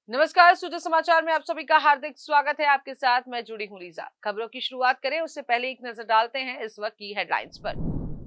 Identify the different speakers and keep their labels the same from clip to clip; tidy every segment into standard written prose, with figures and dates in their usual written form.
Speaker 1: नमस्कार, सूचना समाचार में आप सभी का हार्दिक स्वागत है। आपके साथ मैं जुड़ी हूं लीजा। खबरों की शुरुआत करें उससे पहले एक नजर डालते हैं इस वक्त की हेडलाइंस पर।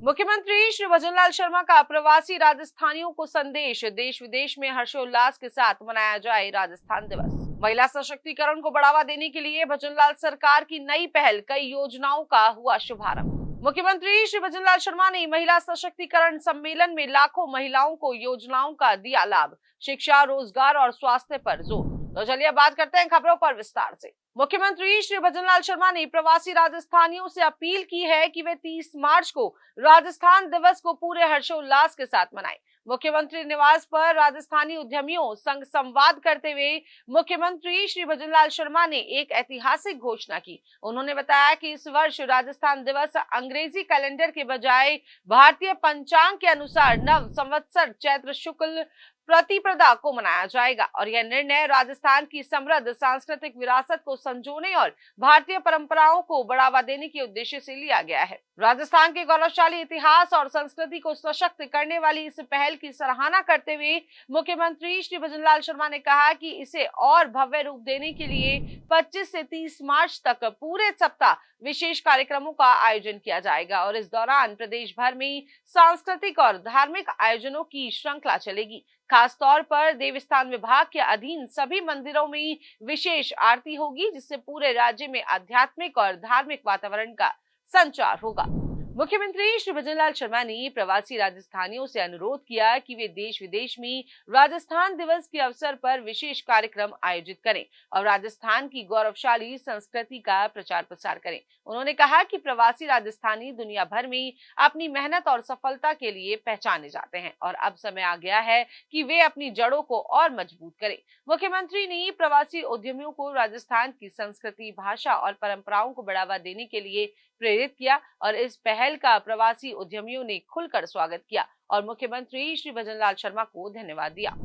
Speaker 1: मुख्यमंत्री श्री भजनलाल शर्मा का प्रवासी राजस्थानियों को संदेश, देश विदेश में हर्षोल्लास के साथ मनाया जाए राजस्थान दिवस। महिला सशक्तिकरण को बढ़ावा देने के लिए भजनलाल सरकार की नई पहल, कई योजनाओं का हुआ शुभारंभ। मुख्यमंत्री श्री भजनलाल शर्मा ने महिला सशक्तिकरण सम्मेलन में लाखों महिलाओं को योजनाओं का दिया लाभ, शिक्षा, रोजगार और स्वास्थ्य पर जोर। तो चलिए बात करते हैं खबरों पर विस्तार से। मुख्यमंत्री श्री भजनलाल शर्मा ने प्रवासी राजस्थानियों से अपील की है कि वे 30 मार्च को राजस्थान दिवस को पूरे हर्षोल्लास के साथ मनाएं। मुख्यमंत्री निवास पर राजस्थानी उद्यमियों संग संवाद करते हुए मुख्यमंत्री श्री भजनलाल शर्मा ने एक ऐतिहासिक घोषणा की। उन्होंने बताया कि इस वर्ष राजस्थान दिवस अंग्रेजी कैलेंडर के बजाय भारतीय पंचांग के अनुसार नव संवत्सर चैत्र शुक्ल प्रतिपदा को मनाया जाएगा और यह निर्णय राजस्थान की समृद्ध सांस्कृतिक विरासत को संजोने और भारतीय परंपराओं को बढ़ावा देने के उद्देश्य से लिया गया है। राजस्थान के गौरवशाली इतिहास और संस्कृति को सशक्त करने वाली इस पहल की सराहना करते हुए मुख्यमंत्री श्री भजनलाल शर्मा ने कहा कि इसे और भव्य रूप देने के लिए 25 से 30 मार्च तक पूरे सप्ताह विशेष कार्यक्रमों का आयोजन किया जाएगा और इस दौरान प्रदेश भर में सांस्कृतिक और धार्मिक आयोजनों की श्रृंखला चलेगी। खास तौर पर देवस्थान विभाग के अधीन सभी मंदिरों में विशेष आरती होगी, जिससे पूरे राज्य में आध्यात्मिक और धार्मिक वातावरण का संचार होगा। मुख्यमंत्री श्री भजनलाल शर्मा ने प्रवासी राजस्थानियों से अनुरोध किया कि वे देश विदेश में राजस्थान दिवस के अवसर पर विशेष कार्यक्रम आयोजित करें और राजस्थान की गौरवशाली संस्कृति का प्रचार प्रसार करें। उन्होंने कहा कि प्रवासी राजस्थानी दुनिया भर में अपनी मेहनत और सफलता के लिए पहचाने जाते हैं और अब समय आ गया है कि वे अपनी जड़ों को और मजबूत करें। मुख्यमंत्री ने प्रवासी उद्यमियों को राजस्थान की संस्कृति, भाषा और परंपराओं को बढ़ावा देने के लिए प्रेरित किया और इस पहल का प्रवासी उद्यमियों ने खुलकर स्वागत किया और मुख्यमंत्री श्री भजनलाल शर्मा को धन्यवाद दिया।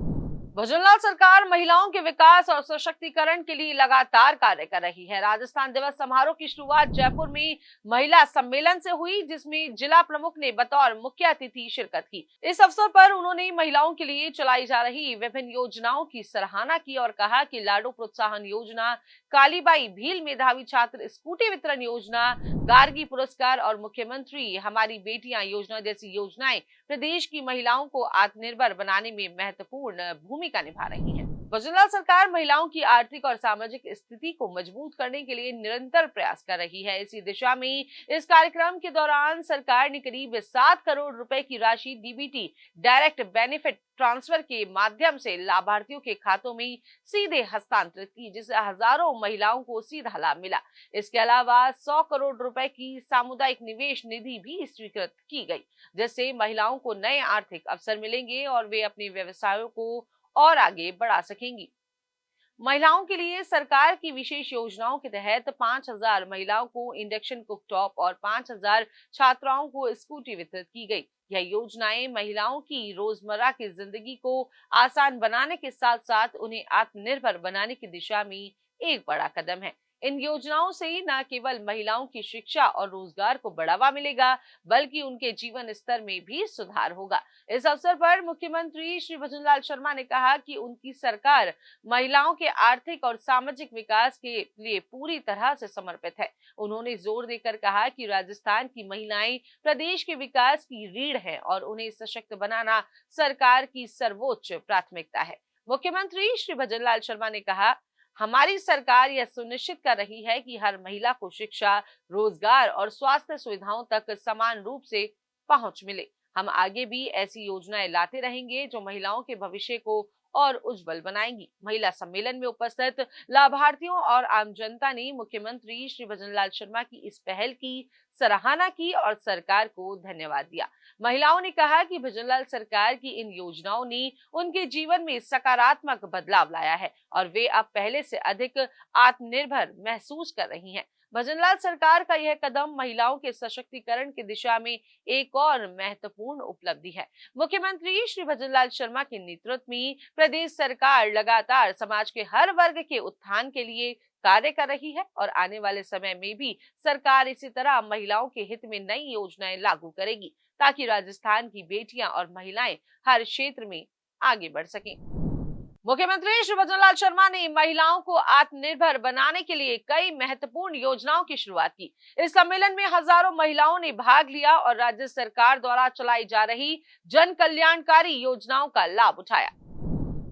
Speaker 1: भजनलाल सरकार महिलाओं के विकास और सशक्तिकरण के लिए लगातार कार्य कर रही है। राजस्थान दिवस समारोह की शुरुआत जयपुर में महिला सम्मेलन से हुई, जिसमें जिला प्रमुख ने बतौर मुख्य अतिथि शिरकत की। इस अवसर पर उन्होंने महिलाओं के लिए चलाई जा रही विभिन्न योजनाओं की सराहना की और कहा कि लाडो प्रोत्साहन योजना, कालीबाई भील मेधावी छात्र स्कूटी वितरण योजना, गार्गी पुरस्कार और मुख्यमंत्री हमारी बेटियां योजना जैसी योजनाएं प्रदेश की महिलाओं को आत्मनिर्भर बनाने में महत्वपूर्ण भूमिका निभा रही है। भजनलाल सरकार महिलाओं की आर्थिक और सामाजिक स्थिति को मजबूत करने के लिए निरंतर प्रयास कर रही है। इसी दिशा में इस कार्यक्रम के दौरान सरकार ने करीब 7 करोड़ रुपए की राशि डीबीटी डायरेक्ट बेनिफिट ट्रांसफर के माध्यम से लाभार्थियों के खातों में सीधे हस्तांतरित की, जिससे हजारों महिलाओं को सीधा लाभ मिला। इसके अलावा 100 करोड़ रुपए की सामुदायिक निवेश निधि भी स्वीकृत की गई, जिससे महिलाओं को नए आर्थिक अवसर मिलेंगे और वे अपने व्यवसायों को और आगे बढ़ा सकेंगी। महिलाओं के लिए सरकार की विशेष योजनाओं के तहत 5,000 महिलाओं को इंडक्शन कुकटॉप और 5,000 छात्राओं को स्कूटी वितरित की गई। यह योजनाएं महिलाओं की रोजमर्रा की जिंदगी को आसान बनाने के साथ साथ उन्हें आत्मनिर्भर बनाने की दिशा में एक बड़ा कदम है। इन योजनाओं से न केवल महिलाओं की शिक्षा और रोजगार को बढ़ावा मिलेगा, बल्कि उनके जीवन स्तर में भी सुधार होगा। इस अवसर पर मुख्यमंत्री श्री भजनलाल शर्मा ने कहा कि उनकी सरकार महिलाओं के आर्थिक और सामाजिक विकास के लिए पूरी तरह से समर्पित है। उन्होंने जोर देकर कहा कि राजस्थान की महिलाएं प्रदेश के विकास की रीढ़ हैं और उन्हें सशक्त बनाना सरकार की सर्वोच्च प्राथमिकता है। मुख्यमंत्री श्री भजनलाल शर्मा ने कहा, हमारी सरकार यह सुनिश्चित कर रही है कि हर महिला को शिक्षा, रोजगार और स्वास्थ्य सुविधाओं तक समान रूप से पहुंच मिले। हम आगे भी ऐसी योजनाएं लाते रहेंगे जो महिलाओं के भविष्य को और उज्जवल बनाएंगी। महिला सम्मेलन में उपस्थित लाभार्थियों और आम जनता ने मुख्यमंत्री श्री भजनलाल शर्मा की इस पहल की सराहना की और सरकार को धन्यवाद दिया। महिलाओं ने कहा कि भजनलाल सरकार की इन योजनाओं ने उनके जीवन में सकारात्मक बदलाव लाया है और वे अब पहले से अधिक आत्मनिर्भर महसूस कर रही हैं। भजनलाल सरकार का यह कदम महिलाओं के सशक्तिकरण की दिशा में एक और महत्वपूर्ण उपलब्धि है। मुख्यमंत्री श्री भजनलाल शर्मा के नेतृत्व में प्रदेश सरकार लगातार समाज के हर वर्ग के उत्थान के लिए कार्य कर रही है और आने वाले समय में भी सरकार इसी तरह महिलाओं के हित में नई योजनाएं लागू करेगी, ताकि राजस्थान की बेटियां और महिलाएं हर क्षेत्र में आगे बढ़ सकें। मुख्यमंत्री श्री भजनलाल शर्मा ने महिलाओं को आत्मनिर्भर बनाने के लिए कई महत्वपूर्ण योजनाओं की शुरुआत की। इस सम्मेलन में हजारों महिलाओं ने भाग लिया और राज्य सरकार द्वारा चलाई जा रही जन कल्याणकारी योजनाओं का लाभ उठाया।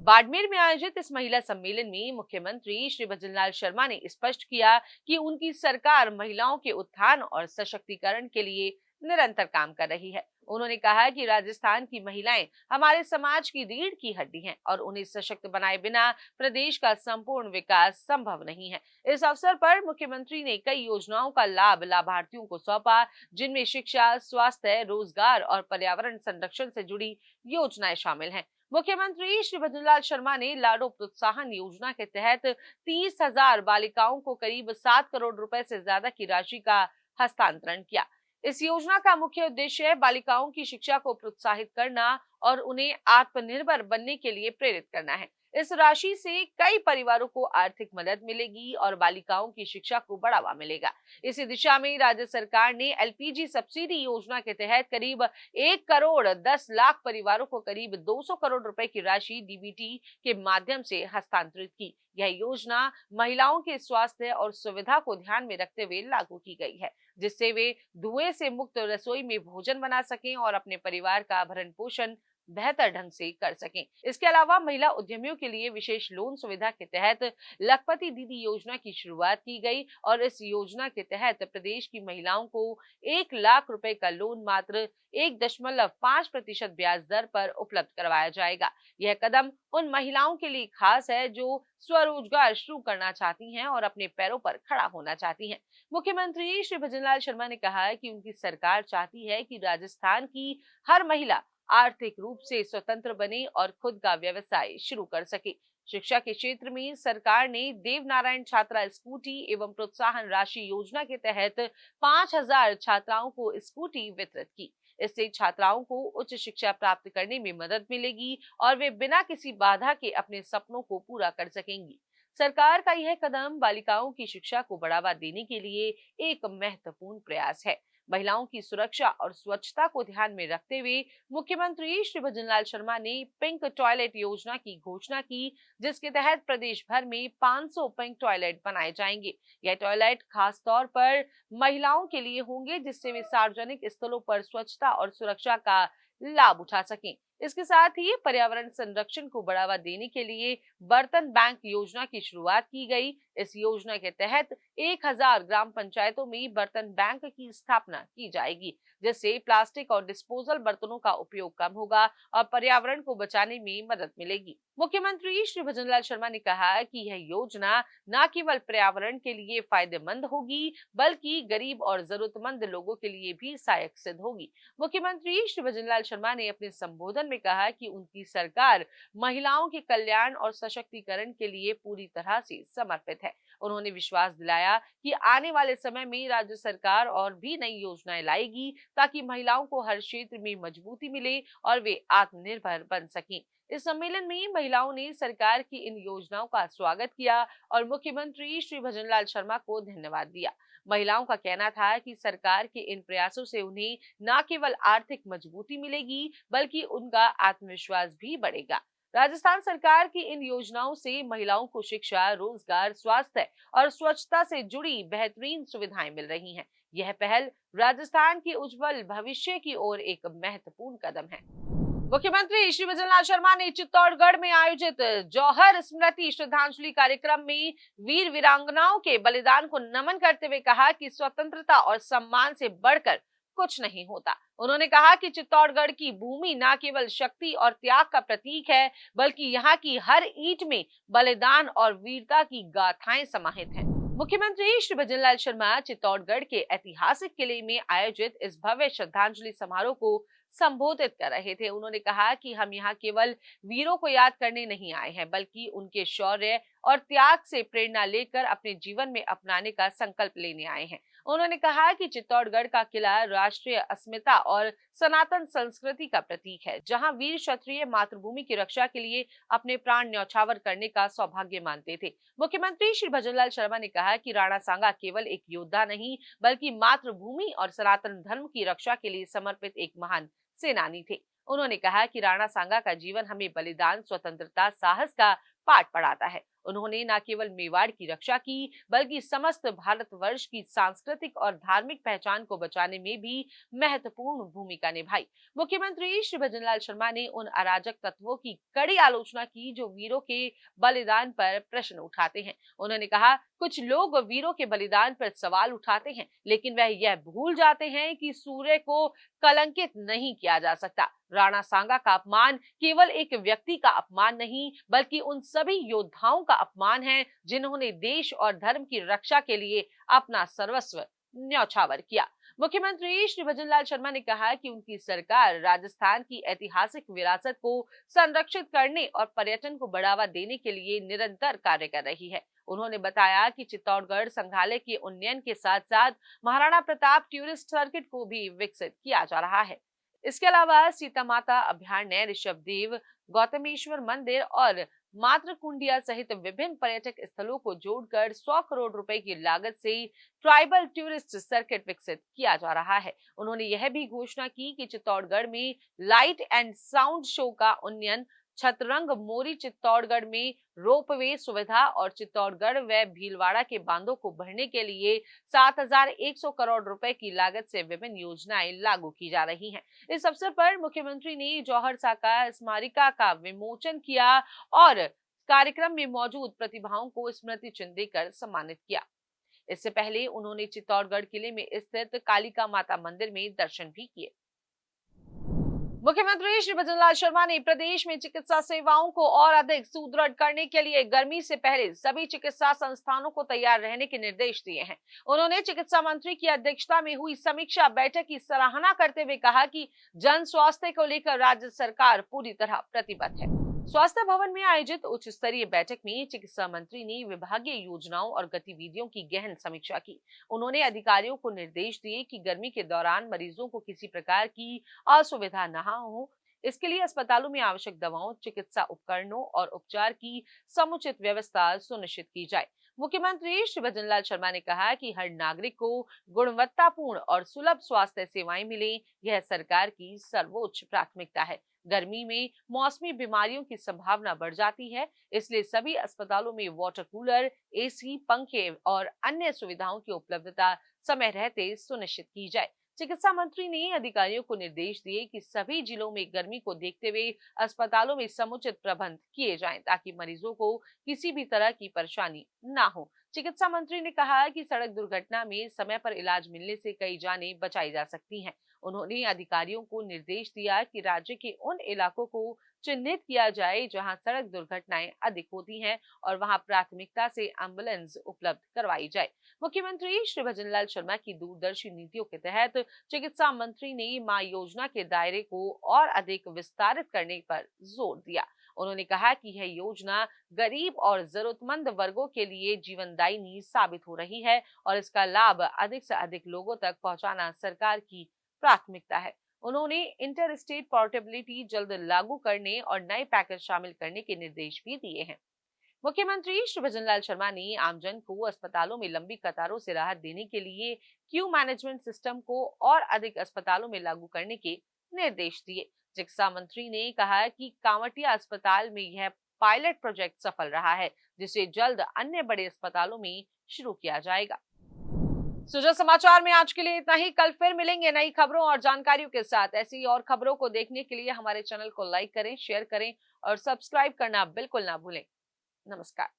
Speaker 1: बाड़मेर में आयोजित इस महिला सम्मेलन में मुख्यमंत्री श्री भजनलाल शर्मा ने स्पष्ट किया कि उनकी सरकार महिलाओं के उत्थान और सशक्तिकरण के लिए निरंतर काम कर रही है। उन्होंने कहा कि राजस्थान की महिलाएं हमारे समाज की रीढ़ की हड्डी हैं और उन्हें सशक्त बनाए बिना प्रदेश का संपूर्ण विकास संभव नहीं है। इस अवसर पर मुख्यमंत्री ने कई योजनाओं का लाभ लाभार्थियों को सौंपा, जिनमें शिक्षा, स्वास्थ्य, रोजगार और पर्यावरण संरक्षण से जुड़ी योजनाएं शामिल हैं। मुख्यमंत्री श्री भजनलाल शर्मा ने लाडो प्रोत्साहन योजना के तहत 30,000 बालिकाओं को करीब 7 करोड़ रुपए से ज्यादा की राशि का हस्तांतरण किया। इस योजना का मुख्य उद्देश्य बालिकाओं की शिक्षा को प्रोत्साहित करना और उन्हें आत्मनिर्भर बनने के लिए प्रेरित करना है। इस राशि से कई परिवारों को आर्थिक मदद मिलेगी और बालिकाओं की शिक्षा को बढ़ावा मिलेगा। इसी दिशा में राज्य सरकार ने एलपीजी सब्सिडी योजना के तहत करीब 1 करोड़ 10 लाख परिवारों को करीब 200 करोड़ रुपए की राशि डीबीटी के माध्यम से हस्तांतरित की। यह योजना महिलाओं के स्वास्थ्य और सुविधा को ध्यान में रखते हुए लागू की गई है, जिससे वे धुएं से मुक्त रसोई में भोजन बना सकें और अपने परिवार का भरण पोषण बेहतर ढंग से कर सकें। इसके अलावा महिला उद्यमियों के लिए विशेष लोन सुविधा के तहत लखपति दीदी योजना की शुरुआत की गई और इस योजना के तहत प्रदेश की महिलाओं को 1 लाख रुपए का लोन मात्र 1.5% ब्याज दर पर उपलब्ध करवाया जाएगा। यह कदम उन महिलाओं के लिए खास है जो स्वरोजगार शुरू करना चाहती हैं और अपने पैरों पर खड़ा होना चाहती हैं। मुख्यमंत्री श्री भजनलाल शर्मा ने कहा है कि उनकी सरकार चाहती है कि राजस्थान की हर महिला आर्थिक रूप से स्वतंत्र बने और खुद का व्यवसाय शुरू कर सके। शिक्षा के क्षेत्र में सरकार ने देवनारायण छात्रा स्कूटी एवं प्रोत्साहन राशि योजना के तहत 5,000 छात्राओं को स्कूटी वितरित की। इससे छात्राओं को उच्च शिक्षा प्राप्त करने में मदद मिलेगी और वे बिना किसी बाधा के अपने सपनों को पूरा कर सकेंगी। सरकार का यह कदम बालिकाओं की शिक्षा को बढ़ावा देने के लिए एक महत्वपूर्ण प्रयास है। महिलाओं की सुरक्षा और स्वच्छता को ध्यान में रखते हुए मुख्यमंत्री श्री भजनलाल शर्मा ने पिंक टॉयलेट योजना की घोषणा की, जिसके तहत प्रदेश भर में 500 पिंक टॉयलेट बनाए जाएंगे। यह टॉयलेट खास तौर पर महिलाओं के लिए होंगे, जिससे वे सार्वजनिक स्थलों पर स्वच्छता और सुरक्षा का लाभ उठा सकें। इसके साथ ही पर्यावरण संरक्षण को बढ़ावा देने के लिए बर्तन बैंक योजना की शुरुआत की गई। इस योजना के तहत 1000 ग्राम पंचायतों में बर्तन बैंक की स्थापना की जाएगी, जिससे प्लास्टिक और डिस्पोजल बर्तनों का उपयोग कम होगा और पर्यावरण को बचाने में मदद मिलेगी। मुख्यमंत्री श्री भजनलाल शर्मा ने कहा कि यह योजना न केवल पर्यावरण के लिए फायदेमंद होगी, बल्कि गरीब और जरूरतमंद लोगों के लिए भी सहायक सिद्ध होगी। मुख्यमंत्री श्री भजनलाल शर्मा ने अपने संबोधन में कहा कि उनकी सरकार महिलाओं के कल्याण और सशक्तिकरण के लिए पूरी तरह से समर्पित है। उन्होंने विश्वास दिलाया कि आने वाले समय में राज्य सरकार और भी नई योजनाएं लाएगी, ताकि महिलाओं को हर क्षेत्र में मजबूती मिले और वे आत्मनिर्भर बन सकें। इस सम्मेलन में महिलाओं ने सरकार की इन योजनाओं का स्वागत किया और मुख्यमंत्री श्री भजनलाल शर्मा को धन्यवाद दिया। महिलाओं का कहना था कि सरकार के इन प्रयासों से उन्हें न केवल आर्थिक मजबूती मिलेगी, बल्कि उनका आत्मविश्वास भी बढ़ेगा। राजस्थान सरकार की इन योजनाओं से महिलाओं को शिक्षा, रोजगार, स्वास्थ्य और स्वच्छता से जुड़ी बेहतरीन सुविधाएं मिल रही हैं। यह पहल राजस्थान के उज्जवल भविष्य की ओर एक महत्वपूर्ण कदम है। मुख्यमंत्री श्री भजनलाल शर्मा ने चित्तौड़गढ़ में आयोजित जौहर स्मृति श्रद्धांजलि कार्यक्रम में वीर वीरांगनाओं के बलिदान को नमन करते हुए कहा कि स्वतंत्रता और सम्मान से बढ़कर कुछ नहीं होता। उन्होंने कहा कि चित्तौड़गढ़ की भूमि न केवल शक्ति और त्याग का प्रतीक है, बल्कि यहाँ की हर ईंट में बलिदान और वीरता की गाथाएं समाहित हैं। मुख्यमंत्री श्री भजनलाल शर्मा चित्तौड़गढ़ के ऐतिहासिक किले में आयोजित इस भव्य श्रद्धांजलि समारोह को संबोधित कर रहे थे। उन्होंने कहा कि हम यहाँ केवल वीरों को याद करने नहीं आए हैं, बल्कि उनके शौर्य और त्याग से प्रेरणा लेकर अपने जीवन में अपनाने का संकल्प लेने आए हैं। उन्होंने कहा कि चित्तौड़गढ़ का किला राष्ट्रीय अस्मिता और सनातन संस्कृति का प्रतीक है, जहां वीर क्षत्रिय मातृभूमि की रक्षा के लिए अपने प्राण न्यौछावर करने का सौभाग्य मानते थे। मुख्यमंत्री श्री भजनलाल शर्मा ने कहा कि राणा सांगा केवल एक योद्धा नहीं, बल्कि मातृभूमि और सनातन धर्म की रक्षा के लिए समर्पित एक महान सेनानी थे। उन्होंने कहा कि राणा सांगा का जीवन हमें बलिदान, स्वतंत्रता, साहस का पाठ पढ़ाता है। उन्होंने न केवल मेवाड़ की रक्षा की, बल्कि समस्त भारतवर्ष की सांस्कृतिक और धार्मिक पहचान को बचाने में भी महत्वपूर्ण भूमिका निभाई। मुख्यमंत्री श्री भजनलाल शर्मा ने उन अराजक तत्वों की कड़ी आलोचना की जो वीरों के बलिदान पर प्रश्न उठाते हैं। उन्होंने कहा, कुछ लोग वीरों के बलिदान पर सवाल उठाते हैं, लेकिन वह यह भूल जाते हैं कि सूर्य को कलंकित नहीं किया जा सकता। राणा सांगा का अपमान केवल एक व्यक्ति का अपमान नहीं, बल्कि उन सभी योद्धाओं का अपमान है जिन्होंने देश और धर्म की रक्षा के लिए अपना सर्वस्व न्यौछावर किया। मुख्यमंत्री श्री भजनलाल शर्मा ने कहा कि उनकी सरकार राजस्थान की ऐतिहासिक विरासत को संरक्षित करने और पर्यटन को बढ़ावा देने के लिए निरंतर कार्य कर रही है। उन्होंने बताया कि चित्तौड़गढ़ संग्रहालय के उन्नयन के साथ साथ महाराणा प्रताप टूरिस्ट सर्किट को भी विकसित किया जा रहा है। इसके अलावा सीता माता अभयारण्य, ऋषभदेव, गौतमेश्वर मंदिर और मातृकुंडिया सहित विभिन्न पर्यटक स्थलों को जोड़कर 100 करोड़ रुपए की लागत से ट्राइबल टूरिस्ट सर्किट विकसित किया जा रहा है। उन्होंने यह भी घोषणा की कि चित्तौड़गढ़ में लाइट एंड साउंड शो का उन्नयन, छतरंग मोरी चित्तौड़गढ़ में रोपवे सुविधा और चित्तौड़गढ़ व भीलवाड़ा के बांधों को भरने के लिए 7,100 करोड़ रुपए की लागत से विभिन्न योजनाएं लागू की जा रही हैं। इस अवसर पर मुख्यमंत्री ने जौहर साका स्मारिका का विमोचन किया और कार्यक्रम में मौजूद प्रतिभाओं को स्मृति चिन्ह देकर सम्मानित किया। इससे पहले उन्होंने चित्तौड़गढ़ किले में स्थित कालिका माता मंदिर में दर्शन भी किए। मुख्यमंत्री श्री भजनलाल शर्मा ने प्रदेश में चिकित्सा सेवाओं को और अधिक सुदृढ़ करने के लिए गर्मी से पहले सभी चिकित्सा संस्थानों को तैयार रहने के निर्देश दिए हैं। उन्होंने चिकित्सा मंत्री की अध्यक्षता में हुई समीक्षा बैठक की सराहना करते हुए कहा कि जन स्वास्थ्य को लेकर राज्य सरकार पूरी तरह प्रतिबद्ध है। स्वास्थ्य भवन में आयोजित उच्च स्तरीय बैठक में चिकित्सा मंत्री ने विभागीय योजनाओं और गतिविधियों की गहन समीक्षा की। उन्होंने अधिकारियों को निर्देश दिए कि गर्मी के दौरान मरीजों को किसी प्रकार की असुविधा न हो, इसके लिए अस्पतालों में आवश्यक दवाओं, चिकित्सा उपकरणों और उपचार की समुचित व्यवस्था सुनिश्चित की जाए। मुख्यमंत्री श्री भजनलाल शर्मा ने कहा कि हर नागरिक को गुणवत्तापूर्ण और सुलभ स्वास्थ्य सेवाएं मिले, यह सरकार की सर्वोच्च प्राथमिकता है। गर्मी में मौसमी बीमारियों की संभावना बढ़ जाती है, इसलिए सभी अस्पतालों में वाटर कूलर, एसी, पंखे और अन्य सुविधाओं की उपलब्धता समय रहते सुनिश्चित की जाए। चिकित्सा मंत्री ने अधिकारियों को निर्देश दिए कि सभी जिलों में गर्मी को देखते हुए अस्पतालों में समुचित प्रबंध किए जाएं ताकि मरीजों को किसी भी तरह की परेशानी ना हो। चिकित्सा मंत्री ने कहा कि सड़क दुर्घटना में समय पर इलाज मिलने से कई जानें बचाई जा सकती हैं। उन्होंने अधिकारियों को निर्देश दिया कि राज्य के उन इलाकों को चिन्हित किया जाए जहां सड़क दुर्घटनाएं अधिक होती हैं और वहां प्राथमिकता से एम्बुलेंस उपलब्ध करवाई जाए। मुख्यमंत्री श्री भजनलाल शर्मा की दूरदर्शी नीतियों के तहत चिकित्सा मंत्री ने मां योजना के दायरे को और अधिक विस्तारित करने पर जोर दिया। उन्होंने कहा कि यह योजना गरीब और जरूरतमंद वर्गों के लिए जीवनदायिनी साबित हो रही है और इसका लाभ अधिक से अधिक लोगों तक पहुंचाना सरकार की प्राथमिकता है। उन्होंने इंटर स्टेट पोर्टेबिलिटी जल्द लागू करने और नए पैकेज शामिल करने के निर्देश भी दिए हैं। मुख्यमंत्री श्री भजनलाल शर्मा ने आमजन को अस्पतालों में लंबी कतारों से राहत देने के लिए क्यू मैनेजमेंट सिस्टम को और अधिक अस्पतालों में लागू करने के निर्देश दिए। चिकित्सा मंत्री ने कहा कि कांवटिया अस्पताल में यह पायलट प्रोजेक्ट सफल रहा है, जिसे जल्द अन्य बड़े अस्पतालों में शुरू किया जाएगा। सुजा समाचार में आज के लिए इतना ही। कल फिर मिलेंगे नई खबरों और जानकारियों के साथ। ऐसी और खबरों को देखने के लिए हमारे चैनल को लाइक करें, शेयर करें और सब्सक्राइब करना बिल्कुल ना भूलें। नमस्कार।